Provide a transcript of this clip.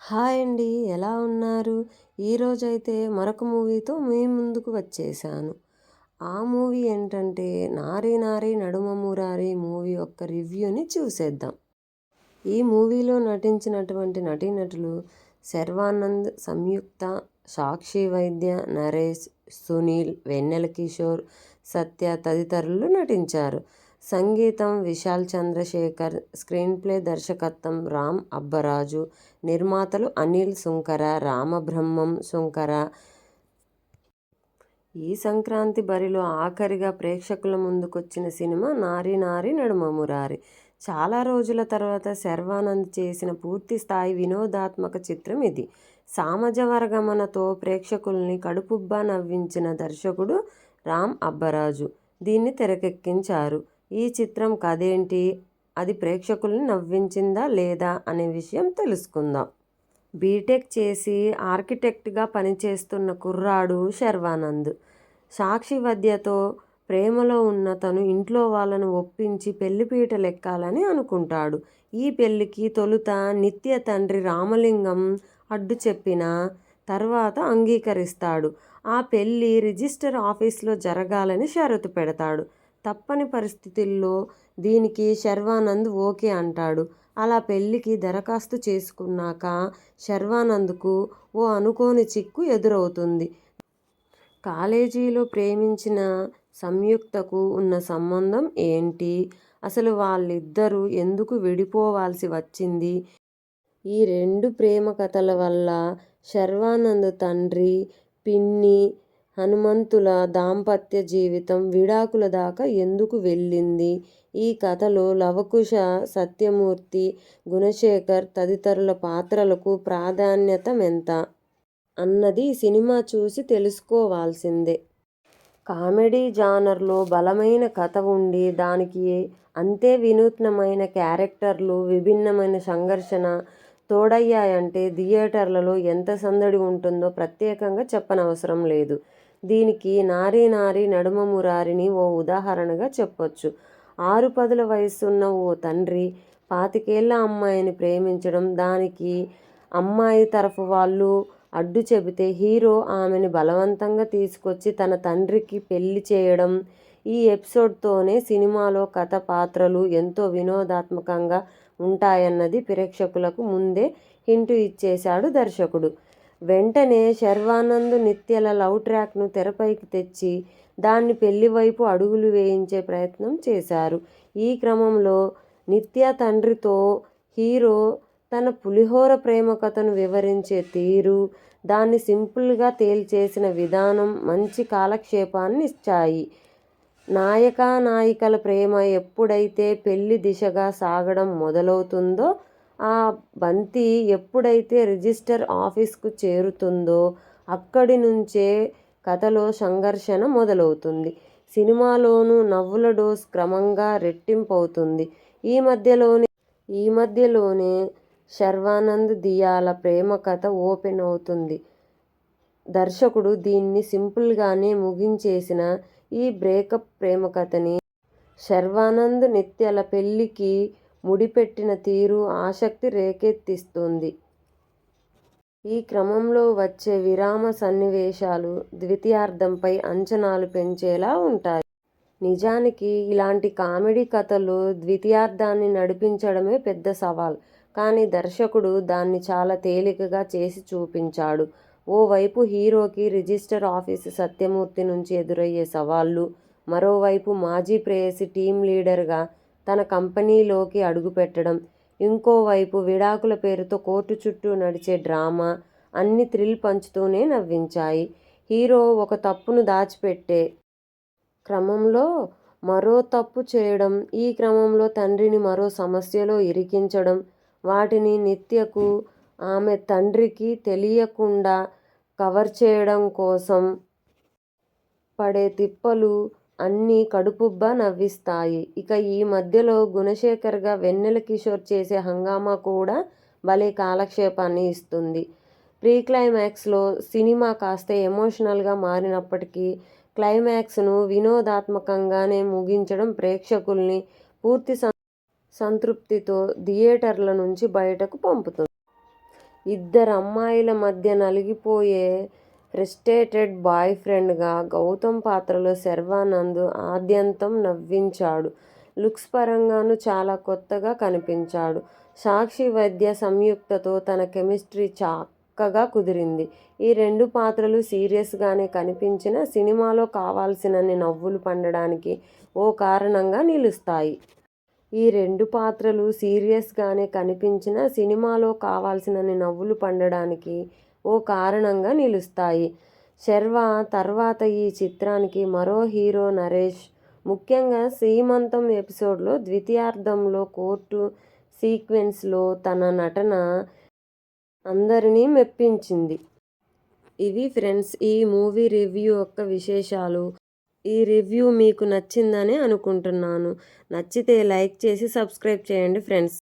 Hi అండి. ఎలా ఉన్నారు? ఈరోజైతే మరొక మూవీతో మీ ముందుకు వచ్చేసాను. ఆ మూవీ ఏంటంటే 'నారి నారి నడుమ మురారి' మూవీ యొక్క రివ్యూని చూసేద్దాం. ఈ మూవీలో నటించినటువంటి నటీనటులు శర్వానంద్, సంయుక్త, సాక్షి వైద్య, నరేష్, సునీల్, వెన్నెల కిషోర్, సత్య తదితరులు నటించారు. సంగీతం విశాల్ చంద్రశేఖర్, స్క్రీన్ ప్లే దర్శకత్వం రామ్ అబ్బరాజు, నిర్మాతలు అనిల్ సుంకర, రామబ్రహ్మం సుంకర. ఈ సంక్రాంతి బరిలో ఆఖరిగా ప్రేక్షకుల ముందుకొచ్చిన సినిమా 'నారి నారి నడుమ మురారి'. చాలా రోజుల తర్వాత శర్వానంద్ చేసిన పూర్తి స్థాయి వినోదాత్మక చిత్రం ఇది. సామాజ వర్గమనతో ప్రేక్షకుల్ని కడుపుబ్బా నవ్వించిన దర్శకుడు రామ్ అబ్బరాజు దీన్ని తెరకెక్కించారు. ఈ చిత్రం కథేంటి, అది ప్రేక్షకుల్ని నవ్వించిందా లేదా అనే విషయం తెలుసుకుందాం. బీటెక్ చేసి ఆర్కిటెక్ట్గా పనిచేస్తున్న కుర్రాడు శర్వానంద్. సాక్షి వద్యతో ప్రేమలో ఉన్న తను ఇంట్లో వాళ్ళను ఒప్పించి పెళ్లిపీటలెక్కాలని అనుకుంటాడు. ఈ పెళ్లికి తొలుత నిత్య తండ్రి రామలింగం అడ్డు చెప్పిన తర్వాత అంగీకరిస్తాడు. ఆ పెళ్లి రిజిస్టర్ ఆఫీస్లో జరగాలని షరతు పెడతాడు. తప్పని పరిస్థితుల్లో దీనికి శర్వానంద్ ఓకే అంటాడు. అలా పెళ్లికి దరఖాస్తు చేసుకున్నాక శర్వానంద్కు ఓ అనుకోని చిక్కు ఎదురవుతుంది. కాలేజీలో ప్రేమించిన సంయుక్తకు ఉన్న సంబంధం ఏంటి, అసలు వాళ్ళిద్దరూ ఎందుకు విడిపోవాల్సి వచ్చింది, ఈ రెండు ప్రేమ కథల వల్ల శర్వానంద్ తండ్రి, పిన్ని హనుమంతుల దాంపత్య జీవితం విడాకుల దాకా ఎందుకు వెళ్ళింది, ఈ కథలో లవకుశ, సత్యమూర్తి, గుణశేఖర్ తదితరుల పాత్రలకు ప్రాధాన్యతమెంత అన్నది సినిమా చూసి తెలుసుకోవాల్సిందే. కామెడీ జానర్లో బలమైన కథ ఉండి దానికి అంతే వినూత్నమైన క్యారెక్టర్లు, విభిన్నమైన సంఘర్షణ తోడయ్యాయంటే థియేటర్లలో ఎంత సందడి ఉంటుందో ప్రత్యేకంగా చెప్పనవసరం లేదు. దీనికి 'నారి నారి నడుమ మురారి'ని ఓ ఉదాహరణగా చెప్పొచ్చు. 6 పదుల వయసున్న ఓ తండ్రి 25 ఏళ్ల అమ్మాయిని ప్రేమించడం, దానికి అమ్మాయి తరఫు వాళ్ళు అడ్డు చెబితే హీరో ఆమెని బలవంతంగా తీసుకొచ్చి తన తండ్రికి పెళ్లి చేయడం. ఈ ఎపిసోడ్తోనే సినిమాలో కథ, పాత్రలు ఎంతో వినోదాత్మకంగా ఉంటాయన్నది ప్రేక్షకులకు ముందే హింటు ఇచ్చేశాడు దర్శకుడు. వెంటనే శర్వానంద్, నిత్యల లవ్ ట్రాక్ను తెరపైకి తెచ్చి దాన్ని పెళ్లి వైపు అడుగులు వేయించే ప్రయత్నం చేశారు. ఈ క్రమంలో నిత్య తండ్రితో హీరో తన పులిహోర ప్రేమ కథను వివరించే తీరు, దాన్ని సింపుల్గా తేల్చేసిన విధానం మంచి కాలక్షేపాన్ని ఇచ్చాయి. నాయక నాయికల ప్రేమ ఎప్పుడైతే పెళ్లి దిశగా సాగడం మొదలవుతుందో, ఆ బంతి ఎప్పుడైతే రిజిస్టర్ ఆఫీస్కు చేరుతుందో అక్కడి నుంచే కథలో సంఘర్షణ మొదలవుతుంది. సినిమాలోనూ నవ్వుల డోస్ క్రమంగా రెట్టింపవుతుంది. ఈ మధ్యలోనే శర్వానంద్, దియాల ప్రేమ కథ ఓపెన్ అవుతుంది. దర్శకుడు దీన్ని సింపుల్గానే ముగించేసిన ఈ బ్రేకప్ ప్రేమ కథని శర్వానంద్, నిత్యల పెళ్లికి ముడిపెట్టిన తీరు ఆసక్తి రేకెత్తిస్తుంది. ఈ క్రమంలో వచ్చే విరామ సన్నివేశాలు ద్వితీయార్ధంపై అంచనాలు పెంచేలా ఉంటాయి. నిజానికి ఇలాంటి కామెడీ కథలు ద్వితీయార్ధాన్ని నడిపించడమే పెద్ద సవాల్. కానీ దర్శకుడు దాన్ని చాలా తేలికగా చేసి చూపించాడు. ఓవైపు హీరోకి రిజిస్టర్ ఆఫీసు సత్యమూర్తి నుంచి ఎదురయ్యే సవాళ్లు, మరోవైపు మాజీ ప్రేయసి టీమ్ లీడర్గా తన కంపెనీలోకి అడుగుపెట్టడం, ఇంకోవైపు విడాకుల పేరుతో కోర్టు చుట్టూ నడిచే డ్రామా అన్నీ థ్రిల్ పంచుతూనే నవ్వించాయి. హీరో ఒక తప్పును దాచిపెట్టే క్రమంలో మరో తప్పు చేయడం, ఈ క్రమంలో తండ్రిని మరో సమస్యలో ఇరికించడం, వాటిని నిత్యకు, ఆమె తండ్రికి తెలియకుండా కవర్ చేయడం కోసం పడే తిప్పలు అన్నీ కడుపుబ్బా నవ్విస్తాయి. ఇక ఈ మధ్యలో గుణశేఖర్గా వెన్నెల కిషోర్ చేసే హంగామా కూడా భలే కాలక్షేపాన్ని ఇస్తుంది. ప్రీ క్లైమాక్స్లో సినిమా కాస్త ఎమోషనల్గా మారినప్పటికీ క్లైమాక్స్ను వినోదాత్మకంగానే ముగించడం ప్రేక్షకుల్ని పూర్తి సంతృప్తితో థియేటర్ల నుంచి బయటకు పంపుతుంది. ఇద్దరు అమ్మాయిల మధ్య నలిగిపోయే ఫ్రస్ట్రేటెడ్ బాయ్ ఫ్రెండ్గా గౌతమ్ పాత్రలో శర్వానంద్ ఆద్యంతం నవ్వించాడు. లుక్స్ పరంగానూ చాలా కొత్తగా కనిపించాడు. సాక్షి వైద్య సంయుక్తతో తన కెమిస్ట్రీ చక్కగా కుదిరింది. ఈ రెండు పాత్రలు సీరియస్గానే కనిపించినా సినిమాలో కావాల్సినన్ని నవ్వులు పండడానికి ఓ కారణంగా నిలుస్తాయి. ఈ రెండు పాత్రలు సీరియస్గానే కనిపించినా సినిమాలో కావాల్సినన్ని నవ్వులు పండడానికి ఓ కారణంగా నిలుస్తాయి. శర్వ తర్వాత ఈ చిత్రానికి మరో హీరో నరేష్. ముఖ్యంగా సీమంతం ఎపిసోడ్లో ద్వితీయార్ధంలో కోర్టు సీక్వెన్స్లో తన నటన అందరినీ మెప్పించింది. ఇవి ఫ్రెండ్స్ ఈ మూవీ రివ్యూ యొక్క విశేషాలు. ఈ రివ్యూ మీకు నచ్చిందని అనుకుంటున్నాను. నచ్చితే లైక్ చేసి సబ్స్క్రైబ్ చేయండి ఫ్రెండ్స్.